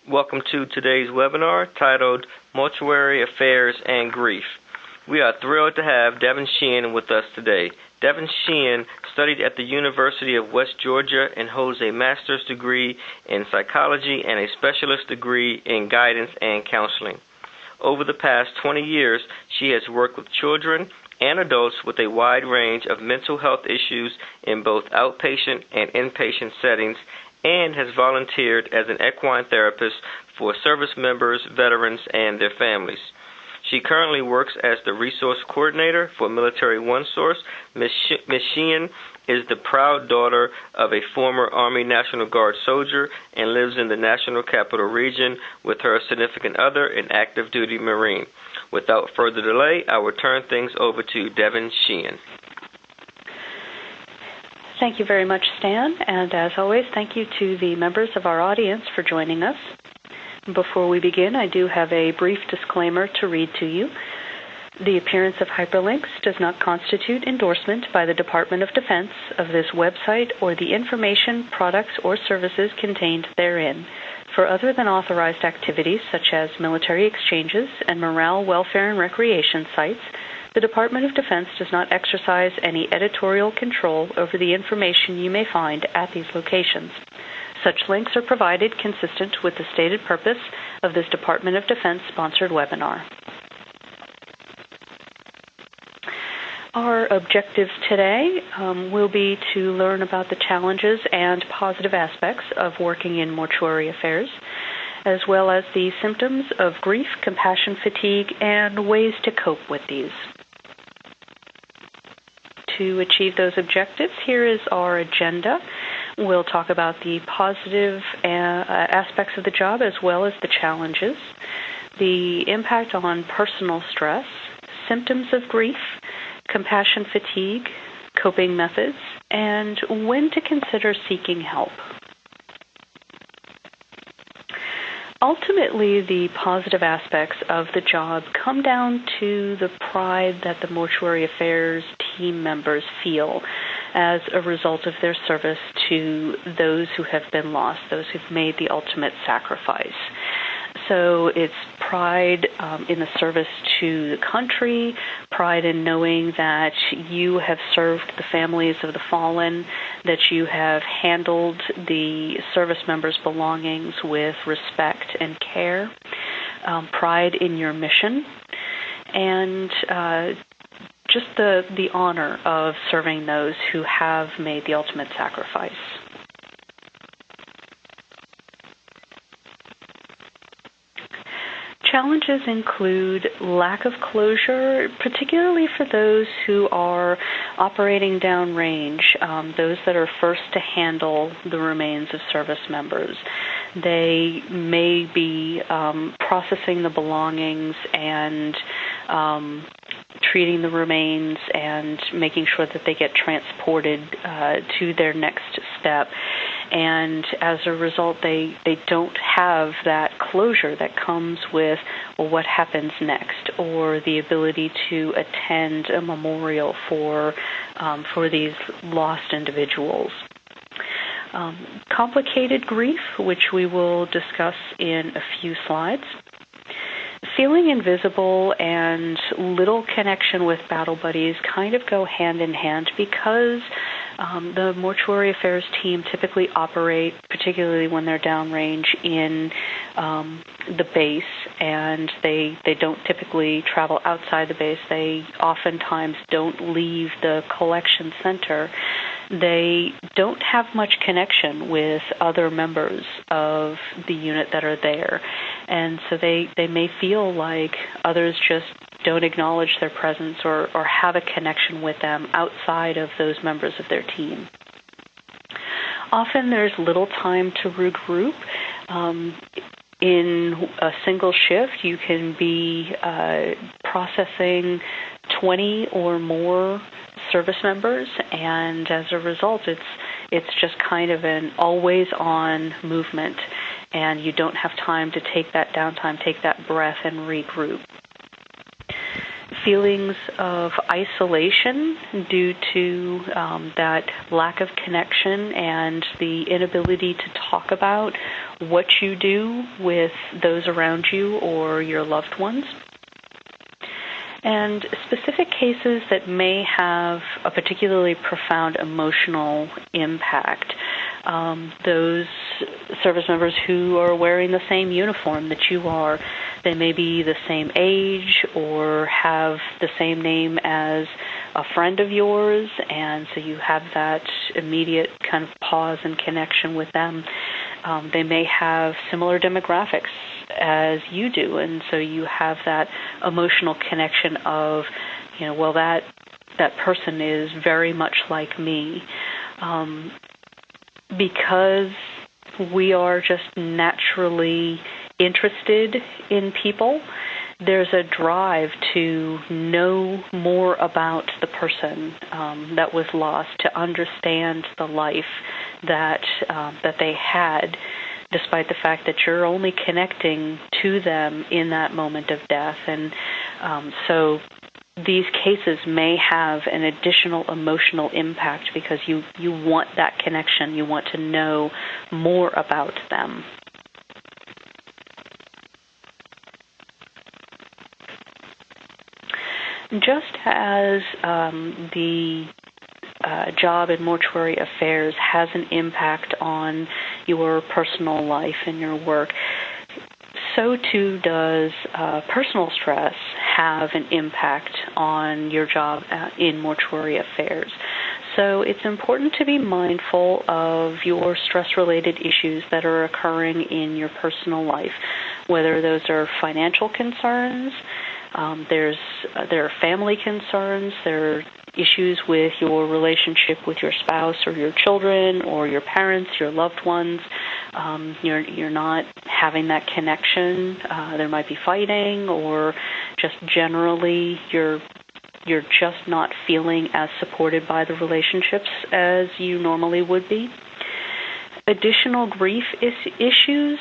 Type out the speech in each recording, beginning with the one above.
Welcome to today's webinar titled Mortuary Affairs and Grief. We are thrilled to have Devin Sheehan with us today. Devin Sheehan studied at the University of West Georgia and holds a master's degree in psychology and a specialist degree in guidance and counseling. Over the past 20 years, she has worked with children and adults with a wide range of mental health issues in both outpatient and inpatient settings, and has volunteered as an equine therapist for service members, veterans, and their families. She currently works as the resource coordinator for Military OneSource. Ms. Sheehan is the proud daughter of a former Army National Guard soldier and lives in the National Capital Region with her significant other, an active duty Marine. Without further delay, I will turn things over to Devin Sheehan. Thank you very much, Stan, and as always, thank you to the members of our audience for joining us. Before we begin, I do have a brief disclaimer to read to you. The appearance of hyperlinks does not constitute endorsement by the Department of Defense of this website or the information, products, or services contained therein. For other than authorized activities such as military exchanges and morale, welfare, and recreation sites, the Department of Defense does not exercise any editorial control over the information you may find at these locations. Such links are provided consistent with the stated purpose of this Department of Defense-sponsored webinar. Our objectives today will be to learn about the challenges and positive aspects of working in mortuary affairs, as well as the symptoms of grief, compassion fatigue, and ways to cope with these. To achieve those objectives, here is our agenda. We'll talk about the positive aspects of the job as well as the challenges, the impact on personal stress, symptoms of grief, compassion fatigue, coping methods, and when to consider seeking help. Ultimately, the positive aspects of the job come down to the pride that the mortuary affairs team members feel as a result of their service to those who have been lost, those who've made the ultimate sacrifice. So it's pride in the service to the country, pride in knowing that you have served the families of the fallen, that you have handled the service members' belongings with respect and care, pride in your mission, and just the honor of serving those who have made the ultimate sacrifice. Challenges include lack of closure, particularly for those who are operating downrange, those that are first to handle the remains of service members. They may be processing the belongings and treating the remains and making sure that they get transported to their next step. And as a result, they don't have that closure that comes with, well, what happens next, or the ability to attend a memorial for these lost individuals. Complicated grief, which we will discuss in a few slides. Feeling invisible and little connection with battle buddies kind of go hand in hand because the mortuary affairs team typically operate, particularly when they're downrange, in the base, and they don't typically travel outside the base. They oftentimes don't leave the collection center. They don't have much connection with other members of the unit that are there, and so they may feel like others just don't acknowledge their presence or have a connection with them outside of those members of their team. Often there's little time to regroup. In a single shift, you can be processing 20 or more service members, and as a result, it's just kind of an always-on movement, and you don't have time to take that downtime, take that breath, and regroup. feelings of isolation due to that lack of connection and the inability to talk about what you do with those around you or your loved ones. And specific cases that may have a particularly profound emotional impact. Those service members who are wearing the same uniform that you are, they may be the same age or have the same name as a friend of yours, and so you have that immediate kind of pause and connection with them. They may have similar demographics as you do, and so you have that emotional connection of, well, that person is very much like me. Because we are just naturally interested in people, there's a drive to know more about the person that was lost, to understand the life that they had, despite the fact that you're only connecting to them in that moment of death. And so these cases may have an additional emotional impact because you want that connection. You want to know more about them. Just as the job in mortuary affairs has an impact on your personal life and your work, so too does personal stress have an impact on your job in mortuary affairs. So it's important to be mindful of your stress-related issues that are occurring in your personal life, whether those are financial concerns, there are family concerns, there are issues with your relationship with your spouse or your children or your parents, your loved ones. You're not having that connection. There might be fighting, or just generally you're just not feeling as supported by the relationships as you normally would be. Additional grief issues.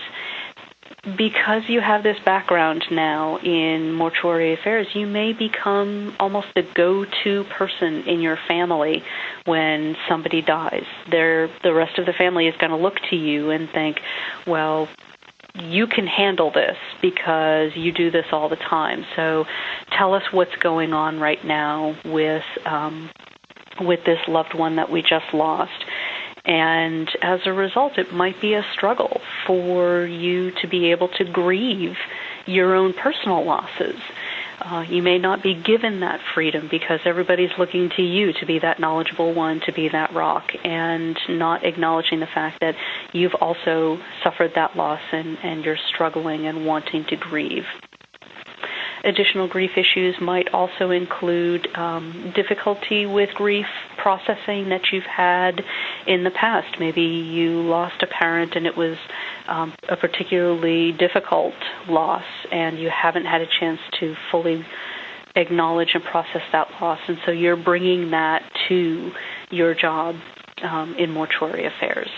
Because you have this background now in mortuary affairs, you may become almost the go-to person in your family when somebody dies. The rest of the family is going to look to you and think, well, you can handle this because you do this all the time. So tell us what's going on right now with this loved one that we just lost. And as a result, it might be a struggle for you to be able to grieve your own personal losses. You may not be given that freedom because everybody's looking to you to be that knowledgeable one, to be that rock, and not acknowledging the fact that you've also suffered that loss and you're struggling and wanting to grieve. Additional grief issues might also include difficulty with grief processing that you've had in the past. Maybe you lost a parent and it was a particularly difficult loss, and you haven't had a chance to fully acknowledge and process that loss, and so you're bringing that to your job in mortuary affairs.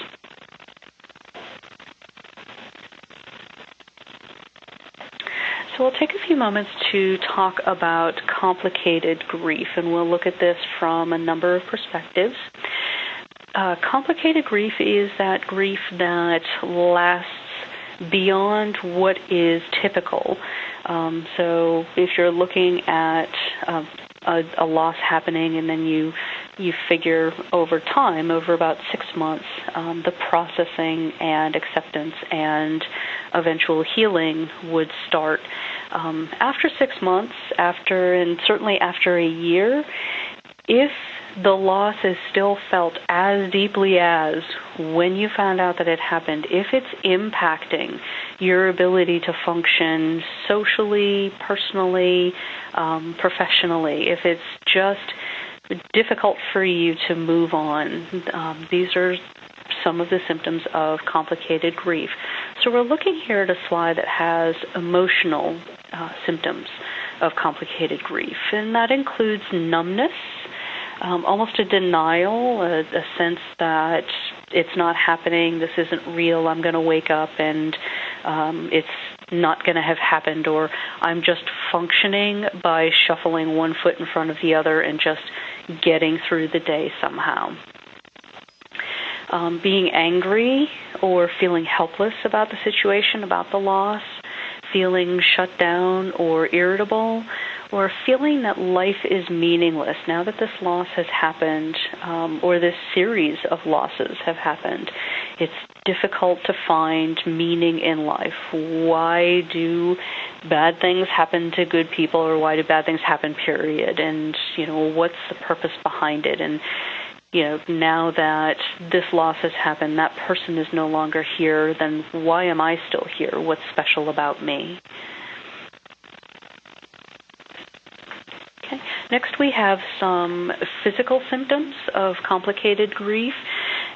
So we'll take a few moments to talk about complicated grief, and we'll look at this from a number of perspectives. Complicated grief is that grief that lasts beyond what is typical. So if you're looking at a loss happening and then you figure over time, over about 6 months, the processing and acceptance and eventual healing would start. After 6 months, and certainly after a year, if the loss is still felt as deeply as when you found out that it happened, if it's impacting your ability to function socially, personally, professionally, if it's just difficult for you to move on, these are some of the symptoms of complicated grief. So we're looking here at a slide that has emotional symptoms of complicated grief, and that includes numbness, almost a denial, a sense that it's not happening, this isn't real, I'm going to wake up and it's not going to have happened, or I'm just functioning by shuffling one foot in front of the other and just getting through the day somehow. Being angry or feeling helpless about the situation, about the loss, feeling shut down or irritable, or feeling that life is meaningless now that this loss has happened, or this series of losses have happened. It's difficult to find meaning in life. Why do bad things happen to good people, or why do bad things happen, period? And, what's the purpose behind it? And, now that this loss has happened, that person is no longer here, then why am I still here? What's special about me? Okay. Next, we have some physical symptoms of complicated grief,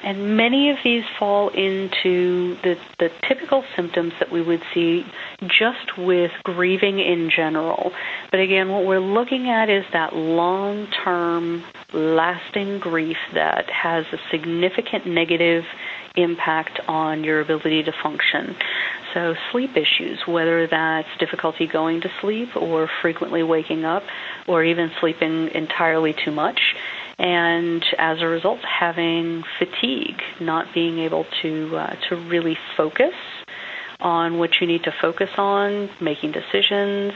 and many of these fall into the typical symptoms that we would see just with grieving in general. But again, what we're looking at is that long-term, lasting grief that has a significant negative impact on your ability to function. So sleep issues, whether that's difficulty going to sleep or frequently waking up or even sleeping entirely too much, and as a result having fatigue, not being able to really focus on what you need to focus on, making decisions.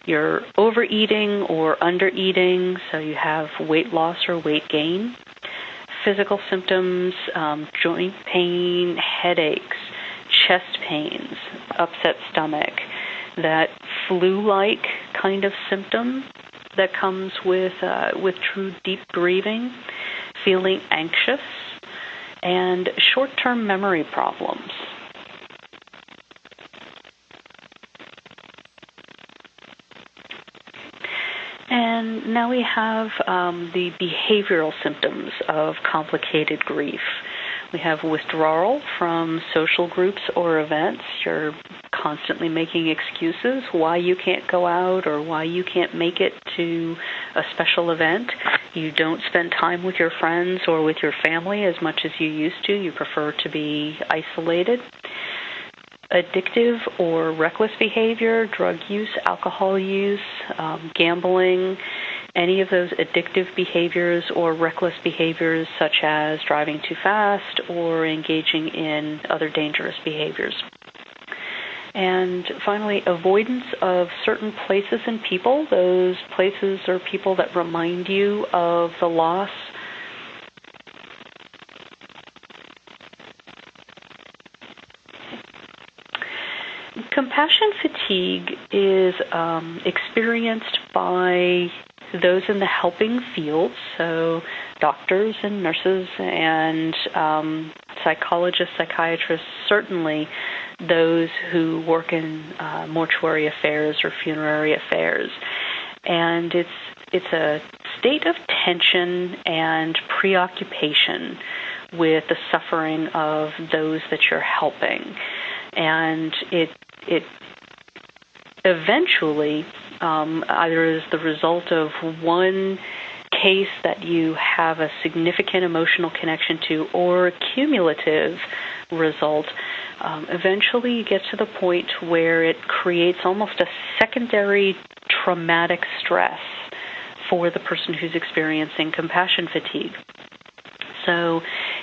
You're overeating or undereating, so you have weight loss or weight gain. Physical symptoms, joint pain, headaches, chest pains, upset stomach, that flu-like kind of symptom that comes with true deep grieving, feeling anxious, and short-term memory problems. And now we have the behavioral symptoms of complicated grief. We have withdrawal from social groups or events. You're constantly making excuses why you can't go out or why you can't make it to a special event. You don't spend time with your friends or with your family as much as you used to. You prefer to be isolated. Addictive or reckless behavior, drug use, alcohol use, gambling, any of those addictive behaviors or reckless behaviors such as driving too fast or engaging in other dangerous behaviors. And finally, avoidance of certain places and people, those places or people that remind you of the loss. Compassion fatigue is experienced by those in the helping field, so doctors and nurses and psychologists, psychiatrists, certainly those who work in mortuary affairs or funerary affairs. And it's a state of tension and preoccupation with the suffering of those that you're helping. And it eventually either is the result of one case that you have a significant emotional connection to or a cumulative result. Eventually you get to the point where it creates almost a secondary traumatic stress for the person who's experiencing compassion fatigue. So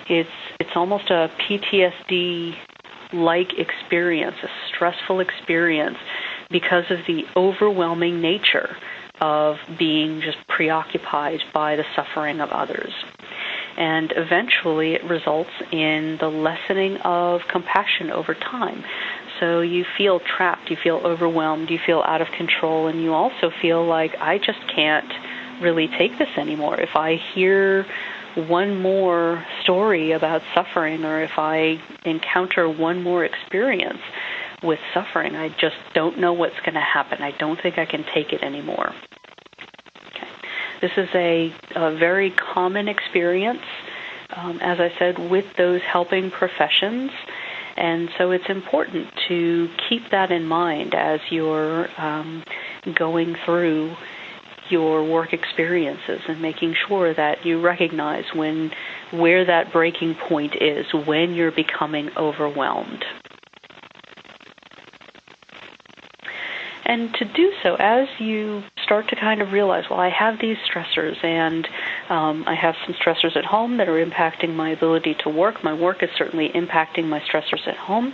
it's almost a PTSD-like experience, a stressful experience, because of the overwhelming nature of being just preoccupied by the suffering of others. And eventually it results in the lessening of compassion over time. So you feel trapped, you feel overwhelmed, you feel out of control, and you also feel like, I just can't really take this anymore. If I hear one more story about suffering, or if I encounter one more experience with suffering, I just don't know what's going to happen. I don't think I can take it anymore. Okay. This is a very common experience, as I said, with those helping professions. And so it's important to keep that in mind as you're going through your work experiences and making sure that you recognize where that breaking point is, when you're becoming overwhelmed. And to do so, as you start to kind of realize, well, I have these stressors, and I have some stressors at home that are impacting my ability to work. My work is certainly impacting my stressors at home.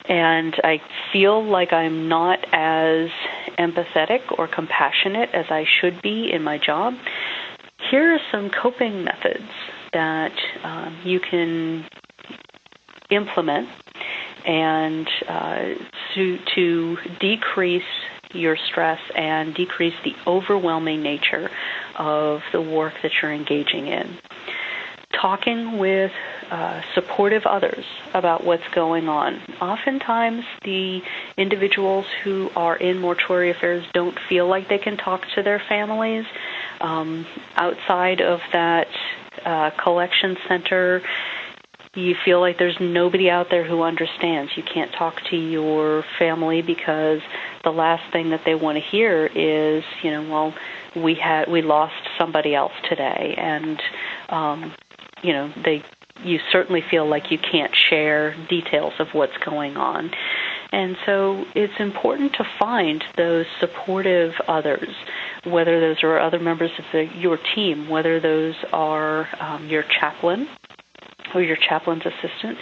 And I feel like I'm not as empathetic or compassionate as I should be in my job. Here are some coping methods that you can implement and to decrease your stress and decrease the overwhelming nature of the work that you're engaging in. Talking with supportive others about what's going on. Oftentimes, the individuals who are in mortuary affairs don't feel like they can talk to their families. Outside of that collection center, you feel like there's nobody out there who understands. You can't talk to your family because the last thing that they want to hear is, well, we lost somebody else today, and you certainly feel like you can't share details of what's going on. And so it's important to find those supportive others, whether those are other members of your team, whether those are your chaplain or your chaplain's assistant,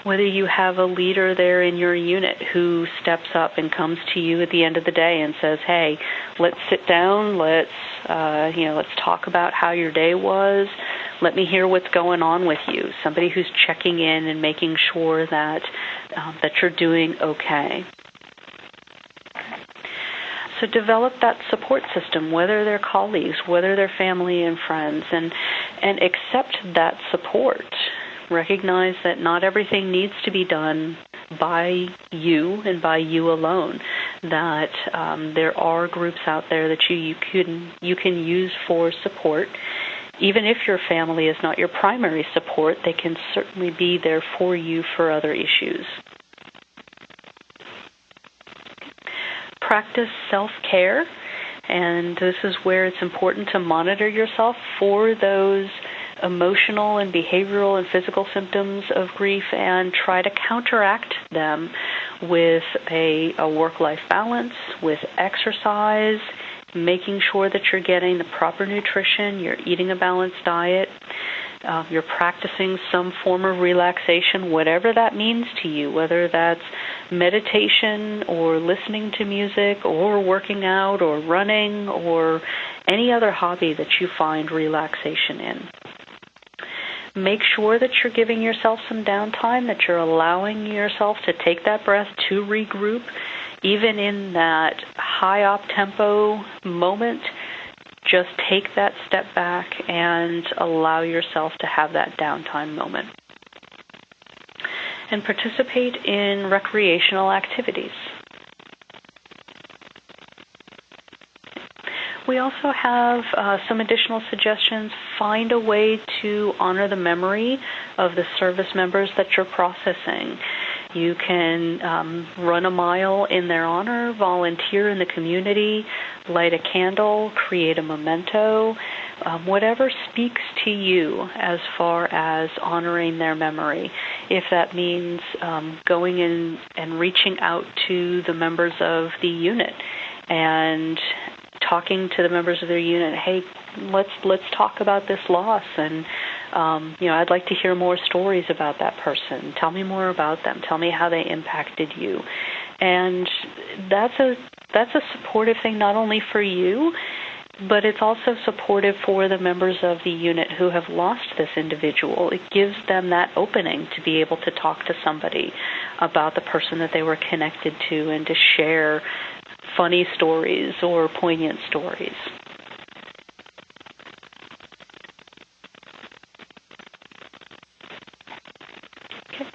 whether you have a leader there in your unit who steps up and comes to you at the end of the day and says, hey, let's sit down, let's talk about how your day was, let me hear what's going on with you. Somebody who's checking in and making sure that you're doing okay. So develop that support system, whether they're colleagues, whether they're family and friends, and accept that support. Recognize that not everything needs to be done by you and by you alone, that there are groups out there that you can use for support. Even if your family is not your primary support, they can certainly be there for you for other issues. Practice self-care, and this is where it's important to monitor yourself for those emotional and behavioral and physical symptoms of grief and try to counteract them with a work-life balance, with exercise, making sure that you're getting the proper nutrition, you're eating a balanced diet, you're practicing some form of relaxation, whatever that means to you, whether that's meditation or listening to music or working out or running or any other hobby that you find relaxation in. Make sure that you're giving yourself some downtime, that you're allowing yourself to take that breath to regroup. Even in that high up-tempo moment, just take that step back and allow yourself to have that downtime moment. And participate in recreational activities. We also have some additional suggestions. Find a way to honor the memory of the service members that you're processing. You can run a mile in their honor, volunteer in the community, light a candle, create a memento, whatever speaks to you as far as honoring their memory. If that means going in and reaching out to the members of the unit and talking to the members of their unit, hey, let's talk about this loss, and I'd like to hear more stories about that person. Tell me more about them. Tell me how they impacted you. And that's a supportive thing not only for you, but it's also supportive for the members of the unit who have lost this individual. It gives them that opening to be able to talk to somebody about the person that they were connected to and to share funny stories or poignant stories. Okay.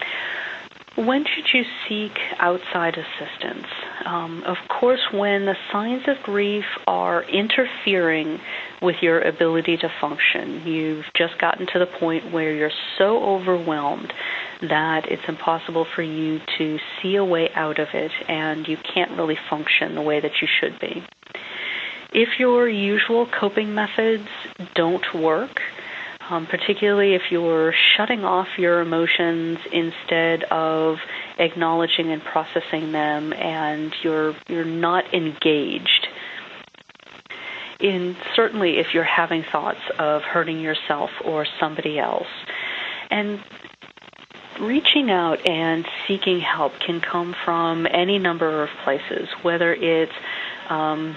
When should you seek outside assistance? Of course, when the signs of grief are interfering with your ability to function, you've just gotten to the point where you're so overwhelmed that it's impossible for you to see a way out of it, and you can't really function the way that you should be. If your usual coping methods don't work, particularly if you're shutting off your emotions instead of acknowledging and processing them, and you're not engaged. Certainly if you're having thoughts of hurting yourself or somebody else. And reaching out and seeking help can come from any number of places, whether it's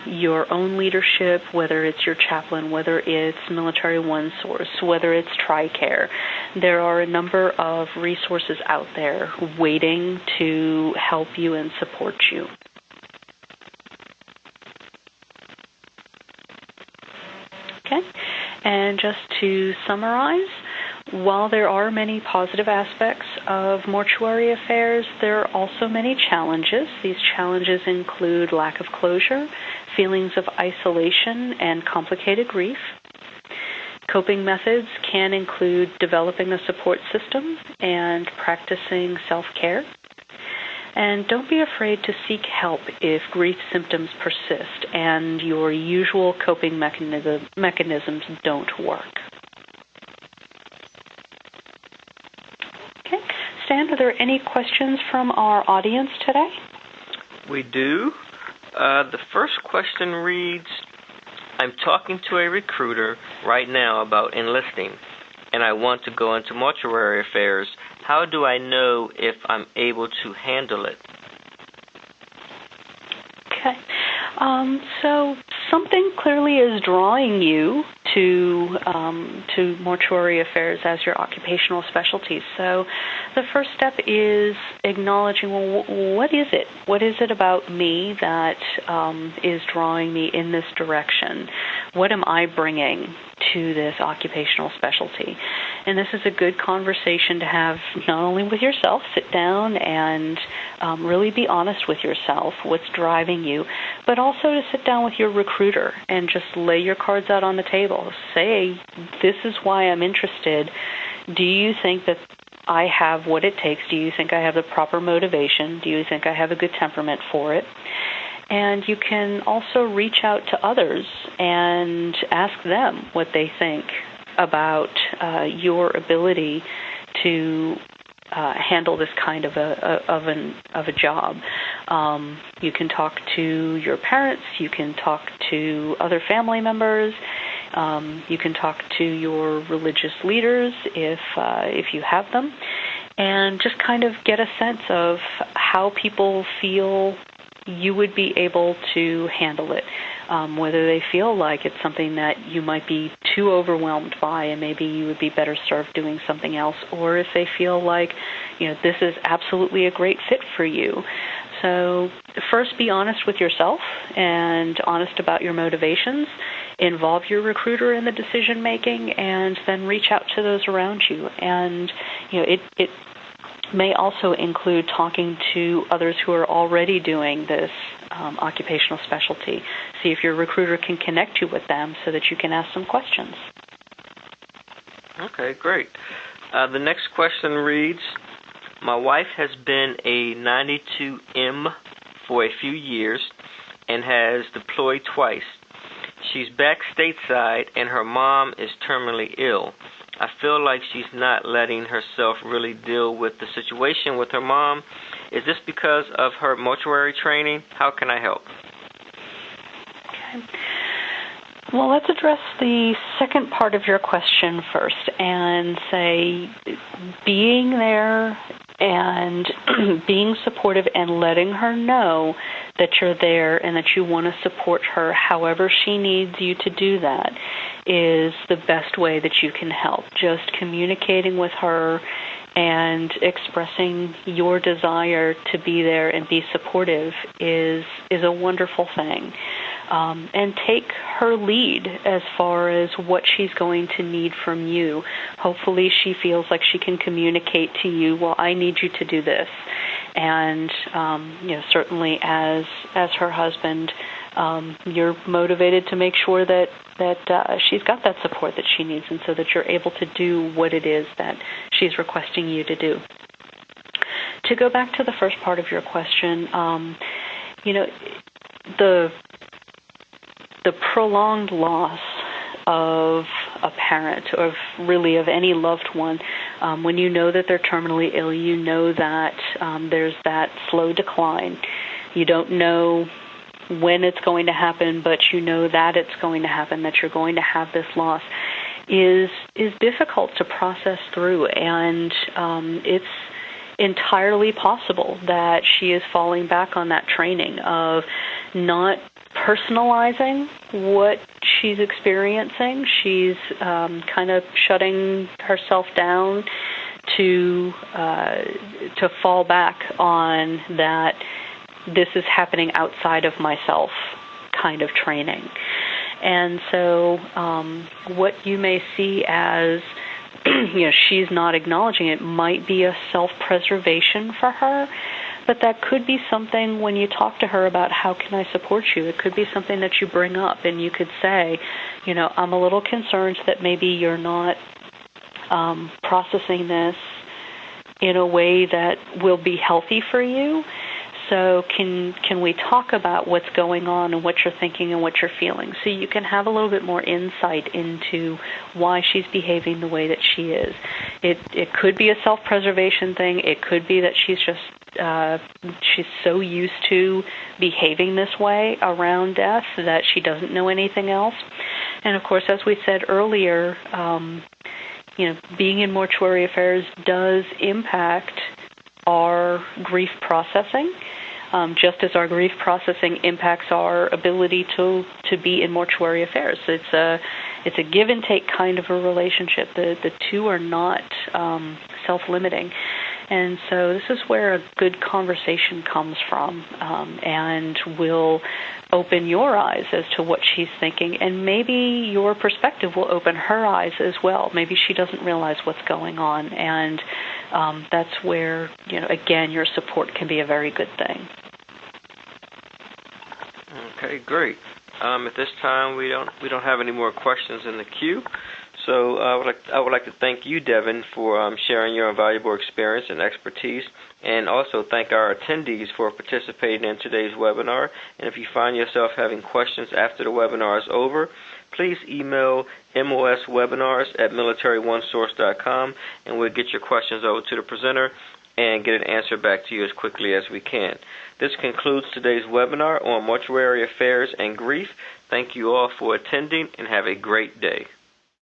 your own leadership, whether it's your chaplain, whether it's Military One Source, whether it's TRICARE. There are a number of resources out there waiting to help you and support you. Okay, and just to summarize, while there are many positive aspects of mortuary affairs, there are also many challenges. These challenges include lack of closure, feelings of isolation, and complicated grief. Coping methods can include developing a support system and practicing self-care. And don't be afraid to seek help if grief symptoms persist and your usual coping mechanisms don't work. Okay. Stan, are there any questions from our audience today? We do. The first question reads, I'm talking to a recruiter right now about enlisting, and I want to go into mortuary affairs. How do I know if I'm able to handle it? Okay. So something clearly is drawing you to mortuary affairs as your occupational specialty. So the first step is acknowledging, well, what is it? What is it about me that is drawing me in this direction? What am I bringing to this occupational specialty? And this is a good conversation to have not only with yourself, sit down and really be honest with yourself, what's driving you, but also to sit down with your recruiter and just lay your cards out on the table. Say, this is why I'm interested. Do you think that I have what it takes? Do you think I have the proper motivation? Do you think I have a good temperament for it? And you can also reach out to others and ask them what they think about your ability to handle this kind of a job. You can talk to your parents. You can talk to other family members. You can talk to your religious leaders if you have them, and just kind of get a sense of how people feel you would be able to handle it, whether they feel like it's something that you might be too overwhelmed by and maybe you would be better served doing something else, or if they feel like, this is absolutely a great fit for you. So first, be honest with yourself and honest about your motivations. Involve your recruiter in the decision making, and then reach out to those around you. And it may also include talking to others who are already doing this occupational specialty. See if your recruiter can connect you with them so that you can ask some questions. Okay, great. The next question reads, my wife has been a 92M for a few years and has deployed twice. She's back stateside and her mom is terminally ill. I feel like she's not letting herself really deal with the situation with her mom. Is this because of her mortuary training? How can I help? Okay. Well, let's address the second part of your question first and say being there and being supportive and letting her know that you're there and that you want to support her however she needs you to do that is the best way that you can help. Just communicating with her and expressing your desire to be there and be supportive is a wonderful thing. And take her lead as far as what she's going to need from you. Hopefully she feels like she can communicate to you, well, I need you to do this. And, certainly as her husband, you're motivated to make sure that she's got that support that she needs, and so that you're able to do what it is that she's requesting you to do. To go back to the first part of your question, the prolonged loss of a parent or really of any loved one When you know that they're terminally ill, you know that there's that slow decline. You don't know when it's going to happen, but you know that it's going to happen, that you're going to have this loss, is difficult to process through. And it's entirely possible that she is falling back on that training of not personalizing what she's experiencing. She's kind of shutting herself down to fall back on that this is happening outside of myself kind of training. And so what you may see as she's not acknowledging it might be a self-preservation for her, but that could be something when you talk to her about how can I support you, it could be something that you bring up, and you could say, I'm a little concerned that maybe you're not processing this in a way that will be healthy for you. So can we talk about what's going on and what you're thinking and what you're feeling, so you can have a little bit more insight into why she's behaving the way that she is. It could be a self-preservation thing. It could be that she's just she's so used to behaving this way around death that she doesn't know anything else. And of course, as we said earlier, being in mortuary affairs does impact our grief processing, just as our grief processing impacts our ability to be in mortuary affairs. It's a give and take kind of a relationship. The two are not self-limiting. And so this is where a good conversation comes from, and will open your eyes as to what she's thinking, and maybe your perspective will open her eyes as well. Maybe she doesn't realize what's going on, and that's where, again, your support can be a very good thing. Okay, great. At this time, we don't have any more questions in the queue. So I would like to thank you, Devin, for sharing your invaluable experience and expertise, and also thank our attendees for participating in today's webinar. And if you find yourself having questions after the webinar is over, please email moswebinars@militaryOneSource.com, and we'll get your questions over to the presenter and get an answer back to you as quickly as we can. This concludes today's webinar on mortuary affairs and grief. Thank you all for attending, and have a great day.